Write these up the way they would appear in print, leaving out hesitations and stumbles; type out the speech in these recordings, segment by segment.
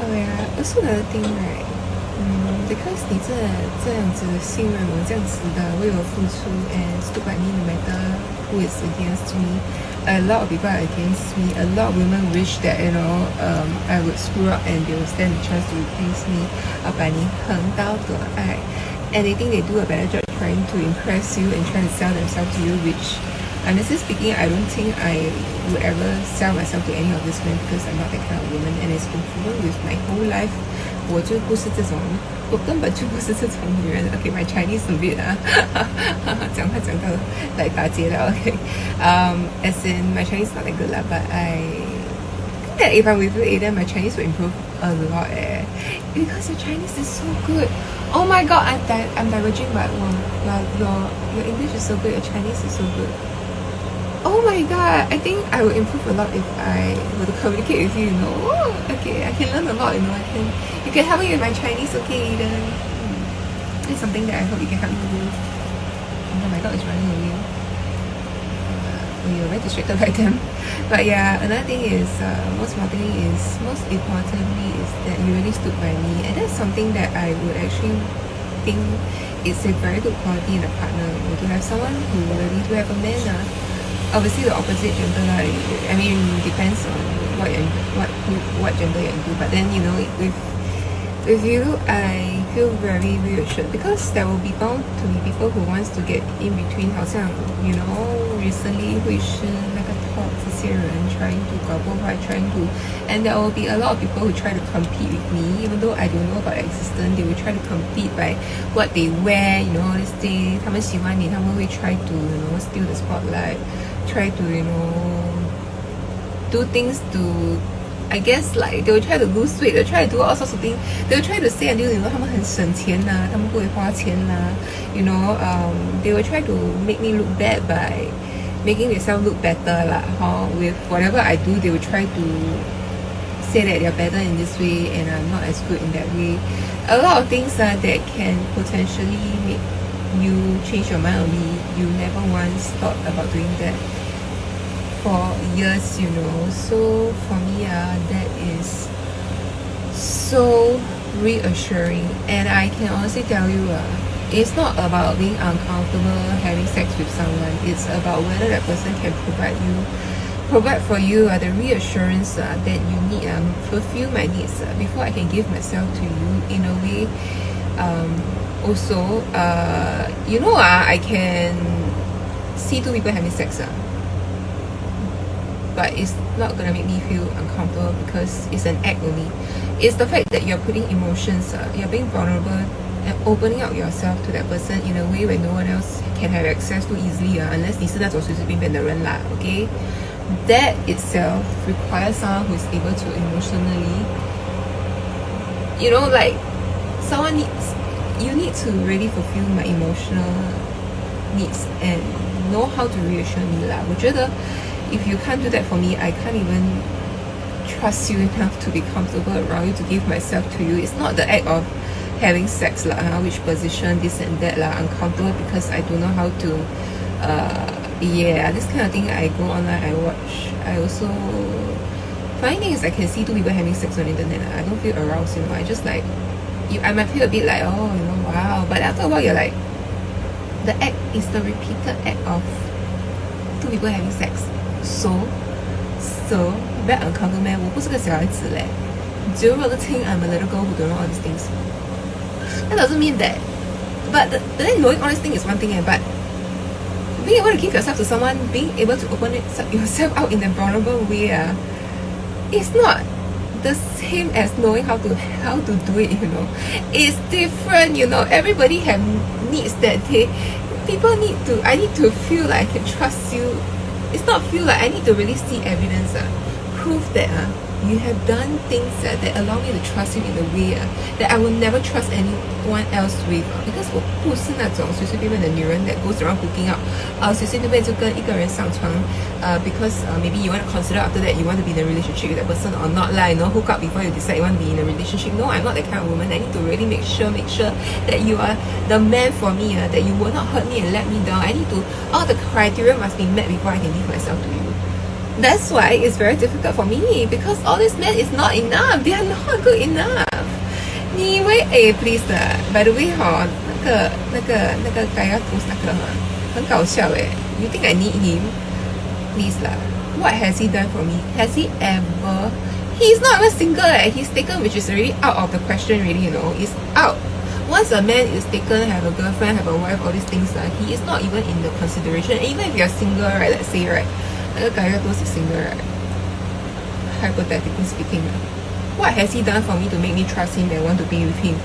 Oh yeah, also another thing, right? Because 你这样子信任我，这样子的为我付出 and stood by me no matter who is against me. A lot of people are against me. A lot of women wish that I would screw up and they will stand a chance to replace me. 把你横刀夺爱 and they think they do a better job trying to impress you and trying to sell themselves to you, which honestly speaking, I don't think I would ever sell myself to any of these men because I'm not that kind of woman, and it's been proven with my whole life. 我根本就不是这种女人。Okay, my Chinese a bit 讲话讲到来打结了。Okay, as in my Chinese not that good lah, but I think that if I'm with you, Aiden, my Chinese will improve a lot. Because your Chinese is so good. Oh my God, I'm diverging, but your English is so good. Your Chinese is so good. Oh my God, I think I will improve a lot if I were to communicate with you, Okay, I can learn a lot, you can help me with my Chinese, okay, Eden. It's something that I hope you can help me with. Oh my God, it's running away. You're very distracted by them. But yeah, another thing is, most importantly is that you really stood by me, and that's something that I would actually think is a very good quality in a partner. To have someone who really do have a man. Obviously the opposite gender, I mean, depends on what gender you're into. But then with you, I feel very reassured because there will be bound to be people who wants to get in between. 好像 recently 会是那个 talk 这些人 trying to 搞破坏 trying to, and there will be a lot of people who try to compete with me, even though I don't know about their existence. They will try to compete by what they wear, this thing. 他们喜欢你，他们会 try to steal the spotlight, try to do things to, I guess, like they will try to lose weight, they'll try to do all sorts of things. They'll try to say until 他们很省钱，他们不会花钱，they will try to make me look bad by making themselves look better with whatever I do. They will try to say that they're better in this way and I'm not as good in that way. A lot of things that can potentially make you change your mind on me. You never once thought about doing that for years, So for me, that is so reassuring. And I can honestly tell you, it's not about being uncomfortable having sex with someone. It's about whether that person can provide for you the reassurance that you need, fulfill my needs before I can give myself to you in a way. Also, I can see two people having sex, but it's not gonna make me feel uncomfortable because it's an act only. It's the fact that you're putting emotions, you're being vulnerable and opening up yourself to that person in a way where no one else can have access to easily, unless 你是那种随随便便的人 lah, okay? That itself requires someone who is able to emotionally, like someone you need to really fulfill my emotional needs and know how to reassure me lah. 我觉得 if you can't do that for me, I can't even trust you enough to be comfortable around you, to give myself to you. It's not the act of having sex lah, which position, this and that lah, uncomfortable because I don't know how to this kind of thing. I go online, I watch. I also funny thing is I can see two people having sex on the internet. I don't feel aroused, I just like I might feel a bit like, wow, but after a while you're like, the act is the repeated act of two people having sex. So very uncomfortable, man. 我不是个小孩子 leh. Do you really think I'm a little girl who don't know all these things? That doesn't mean that. But then knowing all these things is one thing, but being able to give yourself to someone, being able to open yourself out in a vulnerable way, it's not the same as knowing how to do it. It's different. Everybody have needs that I need to feel like I can trust you. It's not feel like I need to really see evidence, proof that you have done things that allow me to trust you in a way that I will never trust anyone else with. Because 我不是那种随随便便的女人 that goes around hooking up, 随随便便就跟一个人上床, because maybe you want to consider after that you want to be in a relationship with that person or not lah. Hook up before you decide you want to be in a relationship. No, I'm not that kind of woman. I need to really make sure that you are the man for me, that you will not hurt me and let me down. All the criteria must be met before I can give myself to you. That's why it's very difficult for me because all these men is not enough. They are not good enough. 你以为 please 的 by the way 那个 Gaia post 那个很搞笑 You think I need him? Please lah. What has he done for me? Has he ever? He's not even single He's taken, which is already out of the question already, It's out. Once a man is taken, have a girlfriend, have a wife, all these things, he is not even in the consideration. And even if you're single, right, let's say, right, 那个 Gaia post is single, right? Hypothetically speaking, what has he done for me to make me trust him and want to be with him?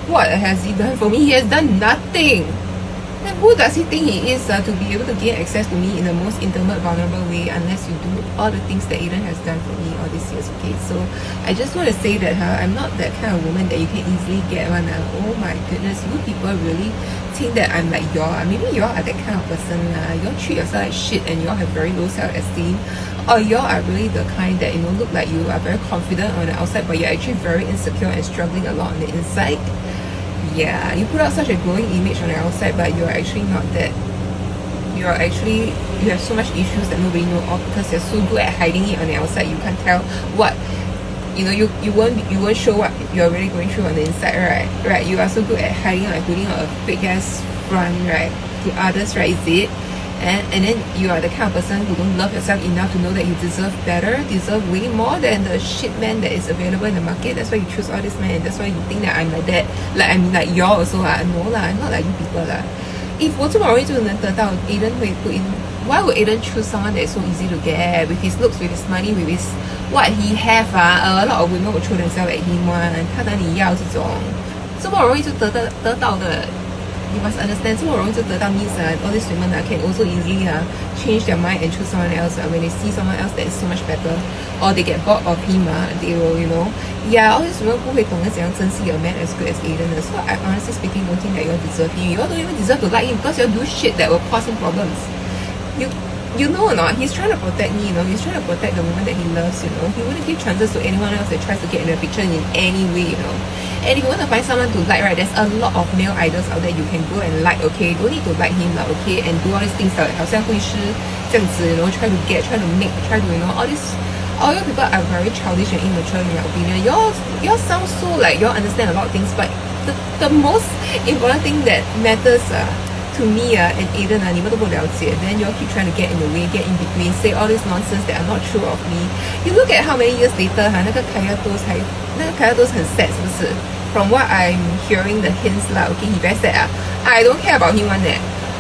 What has he done for me? He has done nothing. And who does he think he is to be able to gain access to me in the most intimate, vulnerable way unless you do all the things that Aiden has done for me all these years, okay? So I just want to say that I'm not that kind of woman that you can easily get one. Oh my goodness, you people really think that I'm like y'all. Maybe y'all are that kind of person. Y'all treat yourself like shit and y'all have very low self-esteem. Or y'all are really the kind that, look like you are very confident on the outside, but you're actually very insecure and struggling a lot on the inside. Yeah, you put out such a glowing image on the outside, but you're actually not that. You have so much issues that nobody knows of because you're so good at hiding it on the outside. You can't tell what, you won't show what you're really going through on the inside, right? Right, you are so good at hiding, like putting on a fake ass front, right, to others, right, is it? And then you are the kind of person who don't love yourself enough to know that you deserve better, deserve way more than the shit man that is available in the market. That's why you choose all this man, and that's why you think that I'm like that. Like I'm like y'all also No lah, I'm not like you people lah. If 我这么容易就能得到 Aiden 会 put in, why would Aiden choose someone that is so easy to get with his looks, with his money, with his what he have a lot of women will throw themselves at him one. 他哪里要这种这么容易就得到的。You must understand, 这么容易就得到 means all these women can also easily change their mind and choose someone else when they see someone else that is so much better, or they get bored of him they will, all these women 不会懂得怎样珍惜 a man as good as Aiden. So I honestly speaking don't think that you all deserve him. You all don't even deserve to like him because you all do shit that will cause him problems. You know or not, he's trying to protect me, he's trying to protect the woman that he loves, He wouldn't give chances to anyone else that tries to get in the picture in any way, And if you want to find someone to like, right, there's a lot of male idols out there you can go and like, okay? Don't need to like him, okay? And do all these things like 好像会师这样子, try to get, try to make, try to, all you people are very childish and immature in my opinion. Y'all sound so like y'all understand a lot of things, but the most important thing that matters to me and Aiden 你们都不了解 then you all keep trying to get in the way, get in between, say all this nonsense that are not true of me. You look at how many years later 那个 Kaya 都很 sad 是不是? From what I'm hearing the hints okay, he very sad I don't care about him one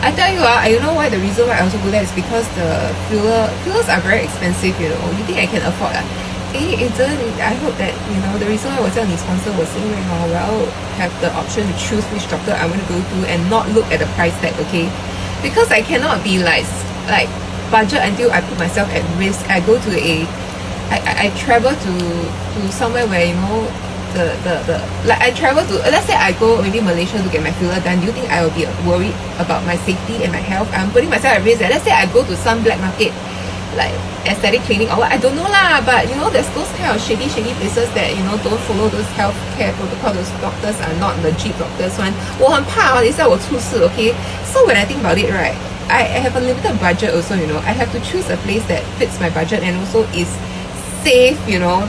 I tell you you know why the reason why I also go there is because the fillers are very expensive, You think I can afford I hope that the reason why 我叫你 sponsor 我是因为我要 have the option to choose which doctor I want to go to and not look at the price tag, okay? Because I cannot be like budget until I put myself at risk. I go to I travel to somewhere where I travel to, let's say I go maybe Malaysia to get my filler done. Do you think I will be worried about my safety and my health? I'm putting myself at risk. Let's say I go to some black market like aesthetic clinic or what, I don't know lah, but there's those kind of shady places that don't follow those healthcare protocol. Those doctors are not legit doctors one. 我很怕等一下我出事 okay? So when I think about it, right, I have a limited budget also, I have to choose a place that fits my budget and also is safe,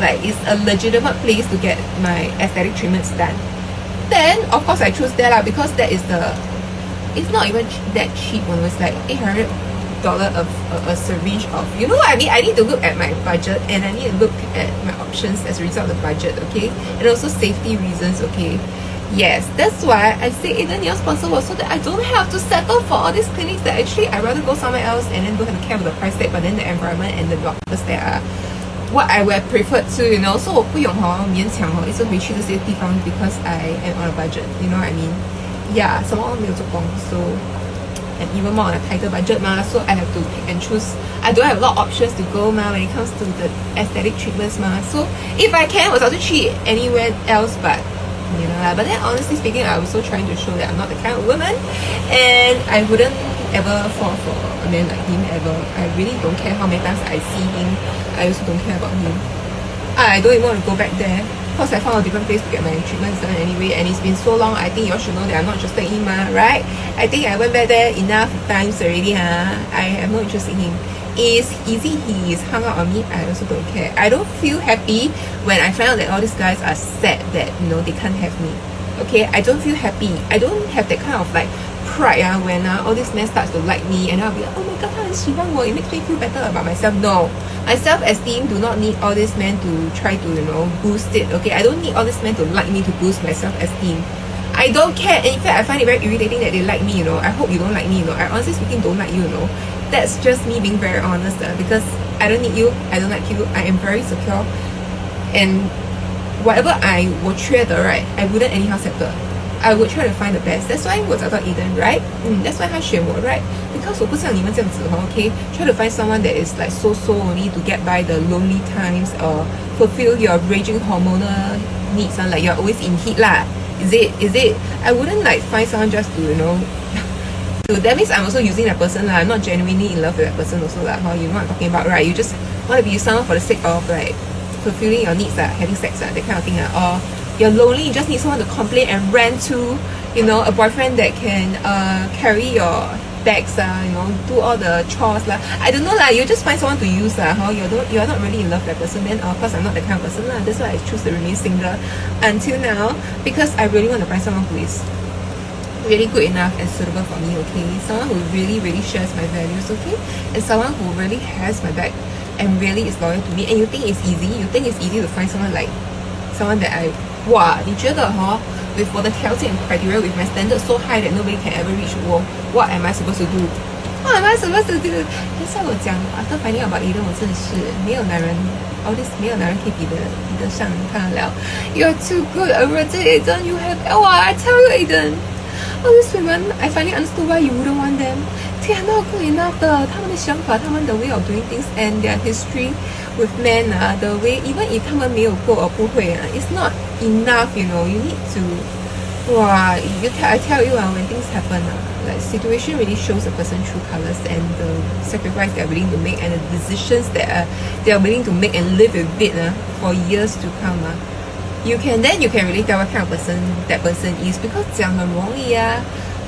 like it's a legitimate place to get my aesthetic treatments done. Then of course I choose that lah because that is it's not even that cheap one. It's like $800 of a syringe of, what I mean? I need to look at my budget and I need to look at my options as a result of the budget, okay? And also safety reasons, okay? Yes, that's why I say Aiden your sponsor was so that I don't have to settle for all these clinics that actually I'd rather go somewhere else and then don't have to care about the price tag, but then the environment and the doctors that are what I would have preferred to, So 我不用勉强一直回去这些地方 because I am on a budget, you know what I mean? Yeah, 什么都没有做工 so and even more on a tighter budget so I have to pick and choose. I don't have a lot of options to go when it comes to the aesthetic treatments so if I can 我早就去 anywhere else, but but then honestly speaking I'm also trying to show that I'm not the kind of woman and I wouldn't ever fall for a man like him ever. I really don't care how many times I see him. I also don't care about him. I don't even want to go back there because I found a different place to get my treatments done anyway, and it's been so long. I think you all should know that I'm not interested in him, right? I think I went back there enough times already, I have no interest in him. is easy he's hung out on me, I also don't care. I don't feel happy when I find out that all these guys are sad that, you know, they can't have me. Okay, I don't feel happy. I don't have that kind of like pride when all these men starts to like me, and I'll be like, oh my god, 他很喜欢我, it makes me feel better about myself. No, my self-esteem do not need all these men to try to, you know, boost it. Okay, I don't need all these men to like me to boost my self-esteem. I don't care. In fact, I find it very irritating that they like me, you know. I hope you don't like me, you know. I honestly speaking don't like you, you know. That's just me being very honest, because I don't need you, I don't like you, I am very secure, and whatever I 我缺的 right, I wouldn't anyhow settle. I would try to find the best. That's why 我找到 Eden, right? That's why 他选我, right? Because 我不像你们这样子, okay? Try to find someone that is like so only to get by the lonely times or fulfill your raging hormonal needs, like you're always in heat lah. Is it? I wouldn't like find someone just to, you know, so that means I'm also using that person lah. I'm not genuinely in love with that person also lah. You know what I'm talking about, right? You just want to be with someone for the sake of like fulfilling your needs, having sex, that kind of thing. Or you're lonely, you just need someone to complain and rant to. You know, a boyfriend that can carry your bags, you know, do all the chores lah. I don't know lah. You just find someone to use lah. You're not really in love with that person. Then of course I'm not that kind of person lah. That's why I choose to remain single until now, because I really want to find someone who is really good enough and suitable for me, okay? Someone who really shares my values, okay? And someone who really has my back and really is loyal to me. And you think it's easy? You think it's easy to find someone like someone that I 哇，你觉得with 我的条件 criteria, with my standards so high that nobody can ever reach 我 what am I supposed to do? What am I supposed to do? That's why 我讲 after finding out about Eden, 我真的是没有男人 all this 没有男人可以比得上他了。You're too good already, Eden. You have I tell you, Eden, all these women, I finally understood why you wouldn't want them. They are not good enough 的，他们的想法，他们的 way of doing things and their history with men the way, even if 他们没有过or 不会it's not enough, you know. You need to I tell you when things happen like situation really shows a person true colors and the sacrifice they are willing to make and the decisions that they are willing to make and live with it for years to come. You can really tell what kind of person that person is, because 讲很容易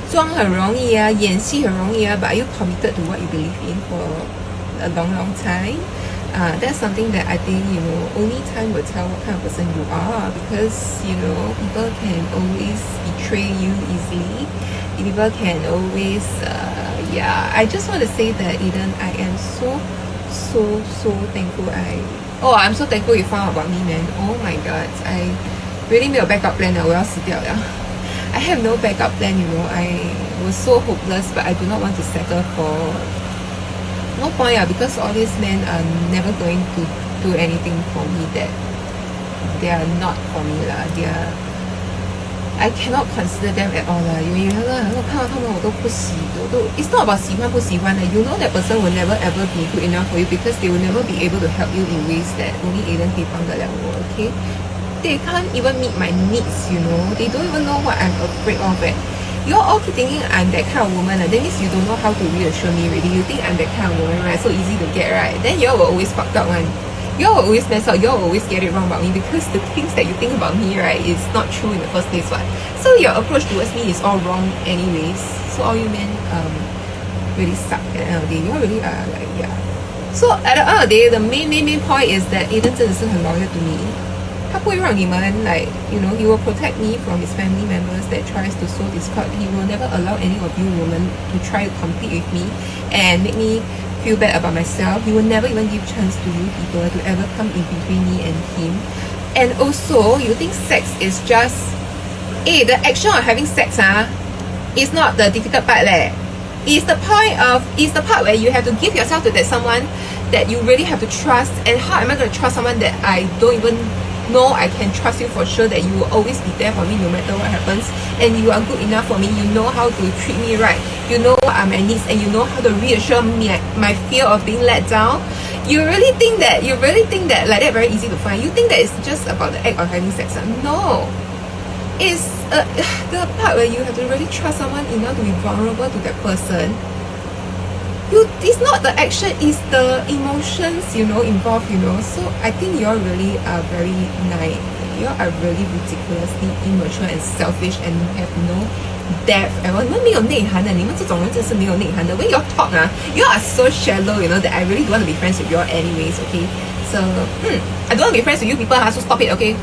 装很容易演戏很容易but are you committed to what you believe in for a long time? That's something that I think, you know, only time will tell what kind of person you are, because, you know, people can always betray you easily. People can always I just want to say that, Eden, I am so thankful. I'm so thankful you found out about me, man. Oh my god, I really 没有 backup plan 了，我要死掉了。I have no backup plan, you know. I was so hopeless, but I do not want to settle for no point because all these men are never going to do anything for me that they are not for me lah. I cannot consider them at all lah. It's not about 喜欢不喜欢 You know that person will never ever be good enough for you, because they will never be able to help you in ways that only Aiden 可以帮得了我, okay? They can't even meet my needs, you know. They don't even know what I'm afraid of. You all keep thinking I'm that kind of woman, that means you don't know how to reassure me already. You think I'm that kind of woman, right? So easy to get, right? Then you all will always fucked up one. You all will always mess up. You all will always get it wrong about me, because the things that you think about me, right, is not true in the first place, right? So your approach towards me is all wrong anyways. So all you men really suck at the end of the day. You all really are like, So at the end of the day, the main point is that Aiden 真的是很 loyal to me. 他不会让你们 like, you know, he will protect me from his family members that tries to sow discord. He will never allow any of you women to try to compete with me and make me feel bad about myself. He will never even give chance to you people to ever come in between me and him. And also, you think sex is just the action of having sex is not the difficult part It's the part where you have to give yourself to that someone that you really have to trust. And how am I going to trust someone that I don't even know I can trust you for sure, that you will always be there for me no matter what happens, and you are good enough for me, you know how to treat me right, you know what are my needs, and you know how to reassure me my fear of being let down. You really think that like that very easy to find? You think that it's just about the act of having sex? No. It's the part where you have to really trust someone enough to be vulnerable to that person. it's not the action, it's the emotions, involved, So I think you're really are very naive. You are really ridiculously immature and selfish and have no depth at all. 你们没有内涵的，你们这种人真是没有内涵的。 When you talk, you are so shallow, that I really don't want to be friends with you all anyways, okay? So, I don't want to be friends with you people, so stop it, okay?